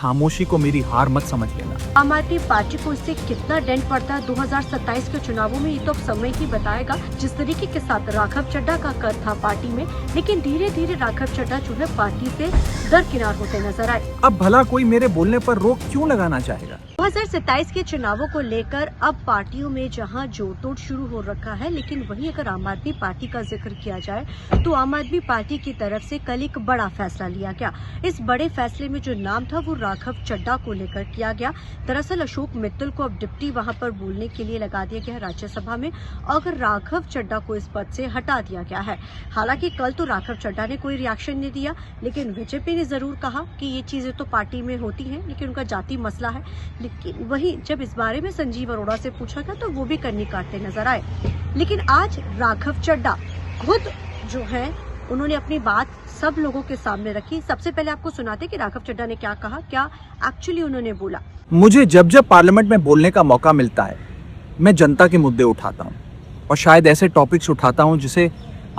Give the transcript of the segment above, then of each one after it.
खामोशी को मेरी हार मत समझ लेना। आम आदमी पार्टी को इससे कितना डेंट पड़ता है 2027 के चुनावों में, ये तो अब समय ही बताएगा। जिस तरीके के साथ राघव चड्ढा का कर था पार्टी में, लेकिन धीरे धीरे राघव चड्ढा जो है पार्टी से दरकिनार होते नजर आए। अब भला कोई मेरे बोलने पर रोक क्यों लगाना चाहेगा? 2027 के चुनावों को लेकर अब पार्टियों में जहां जोड़ तोड़ शुरू हो रखा है, लेकिन वहीं अगर आम आदमी पार्टी का जिक्र किया जाए तो आम आदमी पार्टी की तरफ से कल एक बड़ा फैसला लिया गया। इस बड़े फैसले में जो नाम था वो राघव चड्ढा को लेकर किया गया। दरअसल अशोक मित्तल को अब डिप्टी वहां पर बोलने के लिए लगा दिया गया राज्यसभा में, और राघव चड्ढा को इस पद से हटा दिया गया है। हालांकि कल तो राघव चड्ढा ने कोई रिएक्शन नहीं दिया, लेकिन बीजेपी ने जरूर कहा कि ये चीजें तो पार्टी में होती हैं, लेकिन उनका जाति मसला है। लेकिन वहीं जब इस बारे में संजीव अरोड़ा से पूछा गया तो वो भी कन्नी काटते नजर आए। लेकिन आज राघव चड्ढा खुद जो है उन्होंने अपनी बात सब लोगों के सामने रखी। सबसे पहले आपको सुनाते कि राघव चड्ढा ने क्या कहा, क्या एक्चुअली उन्होंने बोला। मुझे जब जब पार्लियामेंट में बोलने का मौका मिलता है मैं जनता के मुद्दे उठाता हूँ, और शायद ऐसे टॉपिक्स उठाता हूँ जिसे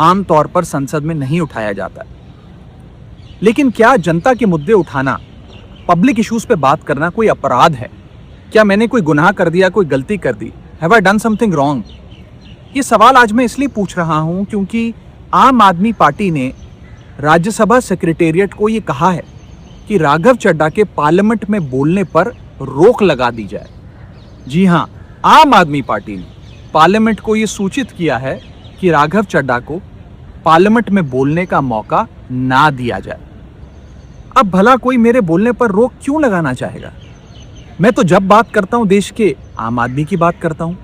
आमतौर पर संसद में नहीं उठाया जाता है। लेकिन क्या जनता के मुद्दे उठाना, पब्लिक इश्यूज पे बात करना कोई अपराध है? क्या मैंने कोई गुनाह कर दिया, कोई गलती कर दी? Have I done something wrong? ये सवाल आज मैं इसलिए पूछ रहा हूं क्योंकि आम आदमी पार्टी ने राज्यसभा सेक्रेटेरिएट को ये कहा है कि राघव चड्ढा के पार्लियामेंट में बोलने पर रोक लगा दी जाए। जी हां, आम आदमी पार्टी ने पार्लियामेंट को ये सूचित किया है कि राघव चड्ढा को पार्लियामेंट में बोलने का मौका ना दिया जाए। अब भला कोई मेरे बोलने पर रोक क्यों लगाना चाहेगा? मैं तो जब बात करता हूं देश के आम आदमी की बात करता हूं।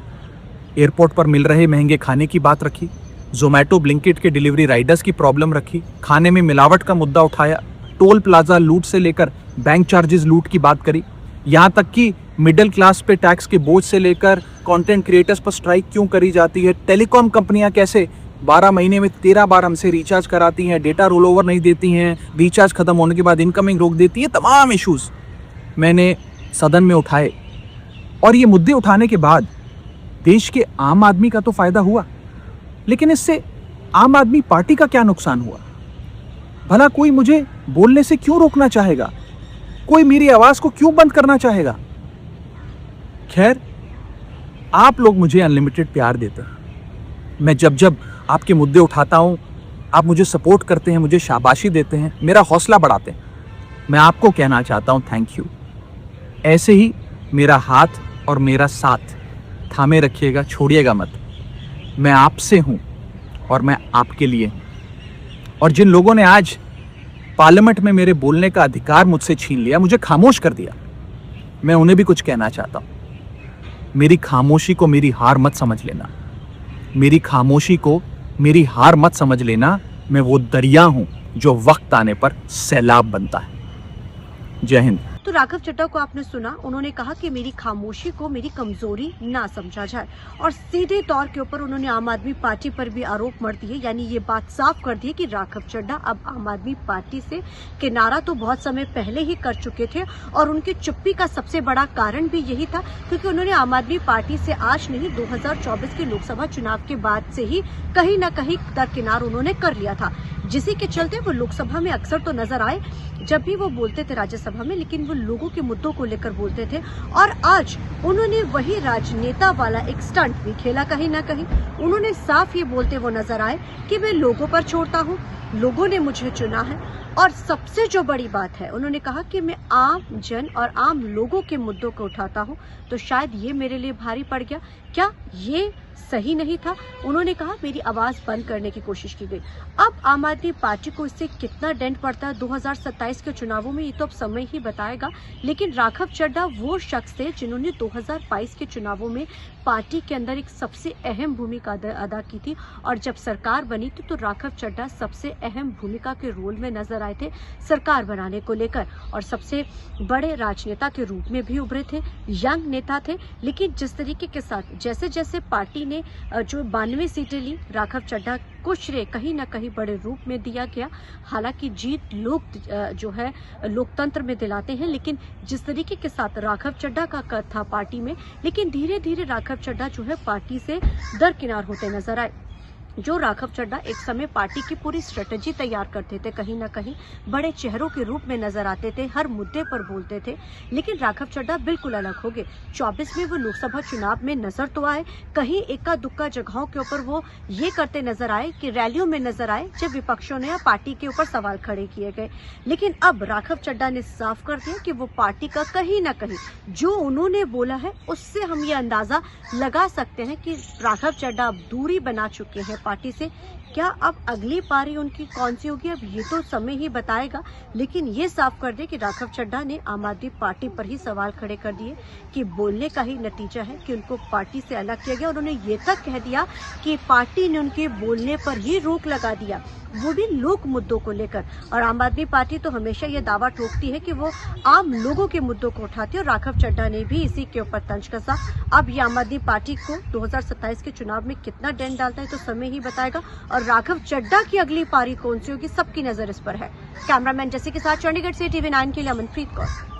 एयरपोर्ट पर मिल रहे महंगे खाने की बात रखी, जोमैटो ब्लिंकिट के डिलीवरी राइडर्स की प्रॉब्लम रखी, खाने में मिलावट का मुद्दा उठाया, टोल प्लाजा लूट से लेकर बैंक चार्जेस लूट की बात करी, यहां तक कि मिडिल क्लास पे टैक्स के बोझ से लेकर कंटेंट क्रिएटर्स पर स्ट्राइक क्यों करी जाती है, टेलीकॉम कंपनियां कैसे 12 महीने में 13 बार हमसे रिचार्ज कराती हैं, डेटा रोल ओवर नहीं देती हैं, रिचार्ज खत्म होने के बाद इनकमिंग रोक देती है। तमाम इश्यूज मैंने सदन में उठाए, और ये मुद्दे उठाने के बाद देश के आम आदमी का तो फायदा हुआ, लेकिन इससे आम आदमी पार्टी का क्या नुकसान हुआ? भला कोई मुझे बोलने से क्यों रोकना चाहेगा? कोई मेरी आवाज को क्यों बंद करना चाहेगा? खैर, आप लोग मुझे अनलिमिटेड प्यार देते हैं। मैं जब जब आपके मुद्दे उठाता हूं, आप मुझे सपोर्ट करते हैं, मुझे शाबाशी देते हैं, मेरा हौसला बढ़ाते हैं। मैं आपको कहना चाहता हूं थैंक यू। ऐसे ही मेरा हाथ और मेरा साथ थामे रखिएगा, छोड़िएगा मत। मैं आपसे हूं और मैं आपके लिए। और जिन लोगों ने आज पार्लियामेंट में मेरे बोलने का अधिकार मुझसे छीन लिया, मुझे खामोश कर दिया, मैं उन्हें भी कुछ कहना चाहता हूं। मेरी खामोशी को मेरी हार मत समझ लेना। मेरी खामोशी को मेरी हार मत समझ लेना। मैं वो दरिया हूं जो वक्त आने पर सैलाब बनता है। जय हिंद। तो राघव चड्ढा को आपने सुना, उन्होंने कहा कि मेरी खामोशी को मेरी कमजोरी ना समझा जाए, और सीधे तौर के ऊपर उन्होंने आम आदमी पार्टी पर भी आरोप मढ़ दिए। यानी ये बात साफ कर दी कि राघव चड्ढा अब आम आदमी पार्टी से किनारा तो बहुत समय पहले ही कर चुके थे, और उनकी चुप्पी का सबसे बड़ा कारण भी यही था क्योंकि उन्होंने आम आदमी पार्टी से आज नहीं 2024 के लोकसभा चुनाव के बाद से ही कहीं न कहीं दरकिनार उन्होंने कर लिया था, जिसी के चलते वो लोकसभा में अक्सर तो नजर आए जब भी वो बोलते थे राज्यसभा में, लेकिन वो लोगों के मुद्दों को लेकर बोलते थे। और आज उन्होंने वही राजनेता वाला एक स्टंट भी खेला कहीं ना कहीं। उन्होंने साफ ये बोलते वो नजर आए कि मैं लोगों पर छोड़ता हूँ, लोगों ने मुझे चुना है, और सबसे जो बड़ी बात है उन्होंने कहा कि मैं आम जन और आम लोगों के मुद्दों को उठाता हूं, तो शायद ये मेरे लिए भारी पड़ गया। क्या ये सही नहीं था? उन्होंने कहा मेरी आवाज बंद करने की कोशिश की गई। अब आम आदमी पार्टी को इससे कितना डेंट पड़ता है 2027 के चुनावों में, ये तो अब समय ही बताएगा। लेकिन राघव चड्ढा वो शख्स थे जिन्होंने 2022 के चुनावों में पार्टी के अंदर एक सबसे अहम भूमिका अदा की थी, और जब सरकार बनी थी तो राघव चड्ढा सबसे अहम भूमिका के रोल में नजर आए थे सरकार बनाने को लेकर, और सबसे बड़े राजनेता के रूप में भी उभरे थे, यंग नेता थे। लेकिन जिस तरीके के साथ जैसे जैसे पार्टी ने जो 92 सीटें ली, राघव चड्ढा को श्रेय कहीं ना कहीं बड़े रूप में दिया गया। हालांकि जीत लोग जो है लोकतंत्र में दिलाते हैं, लेकिन जिस तरीके के साथ राघव चड्ढा का कद था पार्टी में, लेकिन धीरे धीरे राघव चड्ढा जो है पार्टी से दरकिनार होते नजर आए। जो राघव चड्ढा एक समय पार्टी की पूरी स्ट्रेटजी तैयार करते थे, कहीं ना कहीं बड़े चेहरों के रूप में नजर आते थे, हर मुद्दे पर बोलते थे, लेकिन राघव चड्ढा बिल्कुल अलग हो गए। 24 में वो लोकसभा चुनाव में नजर तो आए, कहीं इक्का दुक्का जगहों के ऊपर वो ये करते नजर आए कि रैलियों में नजर आए जब विपक्षों ने या पार्टी के ऊपर सवाल खड़े किए गए। लेकिन अब राघव चड्ढा ने साफ कर दिया कि वो पार्टी का कहीं ना कहीं जो उन्होंने बोला है उससे हम ये अंदाजा लगा सकते हैं कि राघव चड्ढा अब दूरी बना चुके हैं पार्टी से। क्या अब अगली पारी उनकी कौन सी होगी, अब ये तो समय ही बताएगा, लेकिन ये साफ कर दे कि राघव चड्ढा ने आम आदमी पार्टी पर ही सवाल खड़े कर दिए कि बोलने का ही नतीजा है कि उनको पार्टी से अलग किया गया। उन्होंने ये तक कह दिया कि पार्टी ने उनके बोलने पर ही रोक लगा दिया, वो भी लोक मुद्दों को लेकर। और आम आदमी पार्टी तो हमेशा ये दावा ठोकती है कि वो आम लोगों के मुद्दों को उठाती है, और राघव चड्ढा ने भी इसी के ऊपर तंज कसा। अब ये आम आदमी पार्टी को 2027 के चुनाव में कितना डेंट डालता है तो समय ही बताएगा, और राघव चड्ढा की अगली पारी कौन सी होगी, सबकी नजर इस पर है। कैमरामैन जैसे के साथ चंडीगढ़ से TV9 के लिए अमनप्रीत कौर।